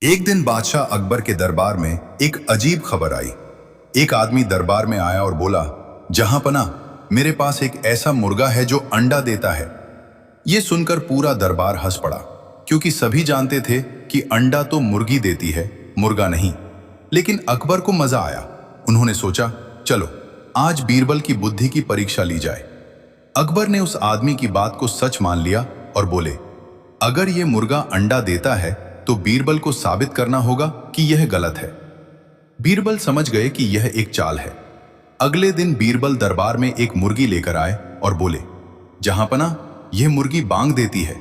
एक दिन बादशाह अकबर के दरबार में एक अजीब खबर आई। एक आदमी दरबार में आया और बोला, जहां पना, मेरे पास एक ऐसा मुर्गा है जो अंडा देता है। यह सुनकर पूरा दरबार हंस पड़ा, क्योंकि सभी जानते थे कि अंडा तो मुर्गी देती है, मुर्गा नहीं। लेकिन अकबर को मजा आया। उन्होंने सोचा, चलो आज बीरबल की बुद्धि की परीक्षा ली जाए। अकबर ने उस आदमी की बात को सच मान लिया और बोले, अगर यह मुर्गा अंडा देता है तो बीरबल को साबित करना होगा कि यह गलत है। बीरबल समझ गए कि यह एक चाल है। अगले दिन बीरबल दरबार में एक मुर्गी लेकर आए और बोले, जहां पना, यह मुर्गी बांग देती है।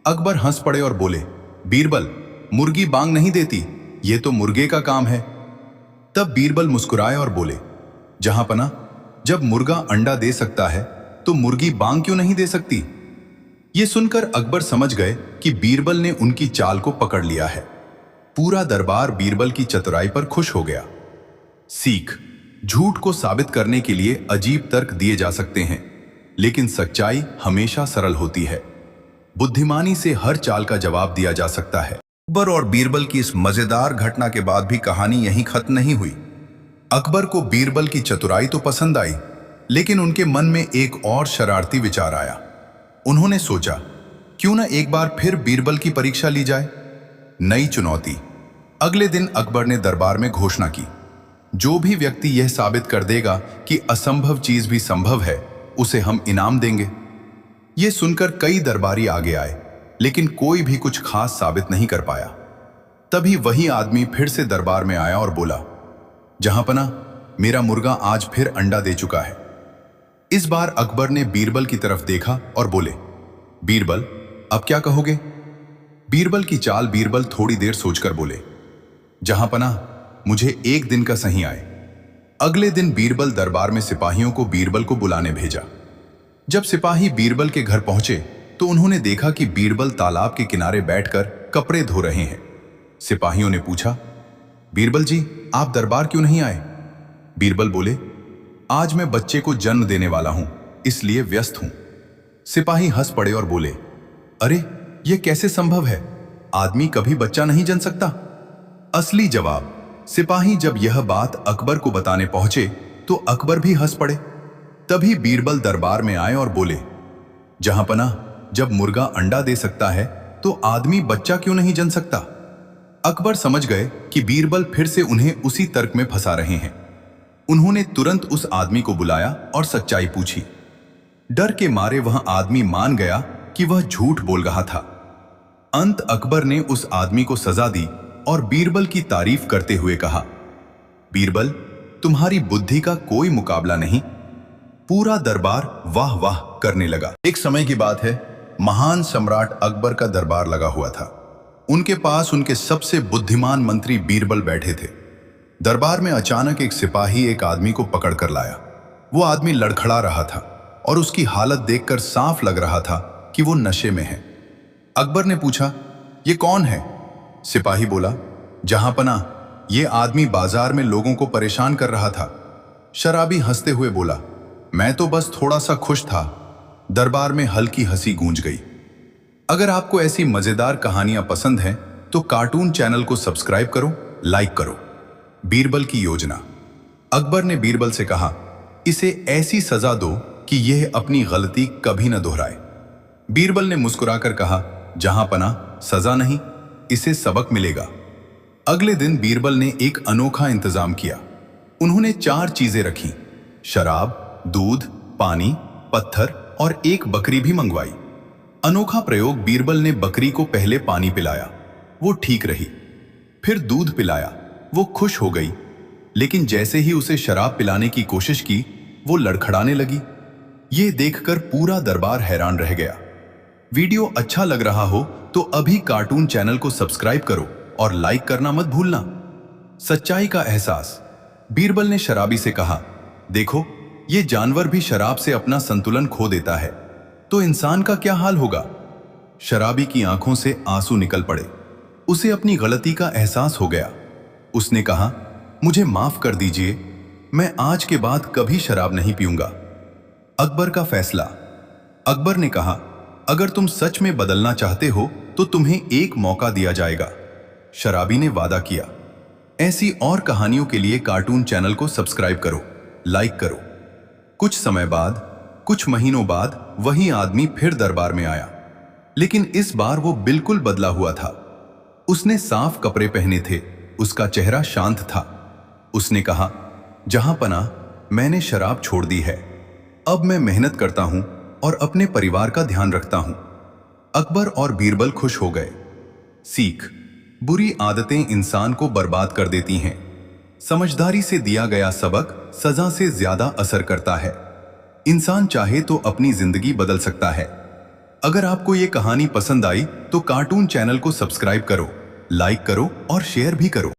अकबर हंस पड़े और बोले, बीरबल, मुर्गी बांग नहीं देती, यह तो मुर्गे का काम है। तब बीरबल मुस्कुराए और बोले, जहां पना, जब मुर्गा अंडा दे सकता है तो मुर्गी बांग क्यों नहीं दे सकती। यह सुनकर अकबर समझ गए कि बीरबल ने उनकी चाल को पकड़ लिया है। पूरा दरबार बीरबल की चतुराई पर खुश हो गया। सीख: झूठ को साबित करने के लिए अजीब तर्क दिए जा सकते हैं, लेकिन सच्चाई हमेशा सरल होती है। बुद्धिमानी से हर चाल का जवाब दिया जा सकता है। अकबर और बीरबल की इस मजेदार घटना के बाद भी कहानी यहीं खत्म नहीं हुई। अकबर को बीरबल की चतुराई तो पसंद आई, लेकिन उनके मन में एक और शरारती विचार आया। उन्होंने सोचा, क्यों न एक बार फिर बीरबल की परीक्षा ली जाए। नई चुनौती। अगले दिन अकबर ने दरबार में घोषणा की, जो भी व्यक्ति यह साबित कर देगा कि असंभव चीज भी संभव है, उसे हम इनाम देंगे। यह सुनकर कई दरबारी आगे आए, लेकिन कोई भी कुछ खास साबित नहीं कर पाया। तभी वही आदमी फिर से दरबार में आया और बोला, जहां पना, मेरा मुर्गा आज फिर अंडा दे चुका है। इस बार अकबर ने बीरबल की तरफ देखा और बोले, बीरबल, अब क्या कहोगे। बीरबल की चाल। बीरबल थोड़ी देर सोचकर बोले, जहां पना, मुझे एक दिन का सही आए। अगले दिन बीरबल दरबार में सिपाहियों को बीरबल को बुलाने भेजा। जब सिपाही बीरबल के घर पहुंचे तो उन्होंने देखा कि बीरबल तालाब के किनारे बैठकर कपड़े धो रहे हैं। सिपाहियों ने पूछा, बीरबल जी, आप दरबार क्यों नहीं आए। बीरबल बोले, आज मैं बच्चे को जन्म देने वाला हूं, इसलिए व्यस्त हूं। सिपाही हंस पड़े और बोले, अरे यह कैसे संभव है, आदमी कभी बच्चा नहीं जन सकता। असली जवाब। सिपाही जब यह बात अकबर को बताने पहुंचे तो अकबर भी हंस पड़े। तभी बीरबल दरबार में आए और बोले, जहां पना, जब मुर्गा अंडा दे सकता है तो आदमी बच्चा क्यों नहीं जन सकता। अकबर समझ गए कि बीरबल फिर से उन्हें उसी तर्क में फंसा रहे हैं। उन्होंने तुरंत उस आदमी को बुलाया और सच्चाई पूछी। डर के मारे वह आदमी मान गया कि वह झूठ बोल रहा था। अंत अकबर ने उस आदमी को सजा दी और बीरबल की तारीफ करते हुए कहा, बीरबल, तुम्हारी बुद्धि का कोई मुकाबला नहीं। पूरा दरबार वाह वाह करने लगा। एक समय की बात है, महान सम्राट अकबर का दरबार लगा हुआ था। उनके पास उनके सबसे बुद्धिमान मंत्री बीरबल बैठे थे। दरबार में अचानक एक सिपाही एक आदमी को पकड़ कर लाया। वो आदमी लड़खड़ा रहा था और उसकी हालत देखकर साफ लग रहा था कि वो नशे में है। अकबर ने पूछा, ये कौन है। सिपाही बोला, जहां पना, ये आदमी बाजार में लोगों को परेशान कर रहा था। शराबी हंसते हुए बोला, मैं तो बस थोड़ा सा खुश था। दरबार में हल्की हंसी गूंज गई। अगर आपको ऐसी मजेदार कहानियां पसंद हैं तो कार्टून चैनल को सब्सक्राइब करो, लाइक करो। बीरबल की योजना। अकबर ने बीरबल से कहा, इसे ऐसी सजा दो कि यह अपनी गलती कभी न दोहराए। बीरबल ने मुस्कुराकर कहा, जहां पना, सजा नहीं, इसे सबक मिलेगा। अगले दिन बीरबल ने एक अनोखा इंतजाम किया। उन्होंने 4 चीजें रखी, शराब, दूध, पानी, पत्थर और एक बकरी भी मंगवाई। अनोखा प्रयोग। बीरबल ने बकरी को पहले पानी पिलाया, वो ठीक रही। फिर दूध पिलाया, वो खुश हो गई। लेकिन जैसे ही उसे शराब पिलाने की कोशिश की, वो लड़खड़ाने लगी। ये देखकर पूरा दरबार हैरान रह गया। वीडियो अच्छा लग रहा हो तो अभी कार्टून चैनल को सब्सक्राइब करो और लाइक करना मत भूलना। सच्चाई का एहसास। बीरबल ने शराबी से कहा, देखो, ये जानवर भी शराब से अपना संतुलन खो देता है, तो इंसान का क्या हाल होगा। शराबी की आंखों से आंसू निकल पड़े। उसे अपनी गलती का एहसास हो गया। उसने कहा, मुझे माफ कर दीजिए, मैं आज के बाद कभी शराब नहीं पीऊंगा। अकबर का फैसला। अकबर ने कहा, अगर तुम सच में बदलना चाहते हो तो तुम्हें एक मौका दिया जाएगा। शराबी ने वादा किया। ऐसी और कहानियों के लिए कार्टून चैनल को सब्सक्राइब करो, लाइक करो। कुछ समय बाद, कुछ महीनों बाद वही आदमी फिर दरबार में आया, लेकिन इस बार वो बिल्कुल बदला हुआ था। उसने साफ कपड़े पहने थे, उसका चेहरा शांत था। उसने कहा, जहां पना, मैंने शराब छोड़ दी है। अब मैं मेहनत करता हूं और अपने परिवार का ध्यान रखता हूं। अकबर और बीरबल खुश हो गए। सीख: बुरी आदतें इंसान को बर्बाद कर देती हैं। समझदारी से दिया गया सबक सजा से ज्यादा असर करता है। इंसान चाहे तो अपनी जिंदगी बदल सकता है। अगर आपको ये कहानी पसंद आई तो कार्टून चैनल को सब्सक्राइब करो, लाइक करो और शेयर भी करो।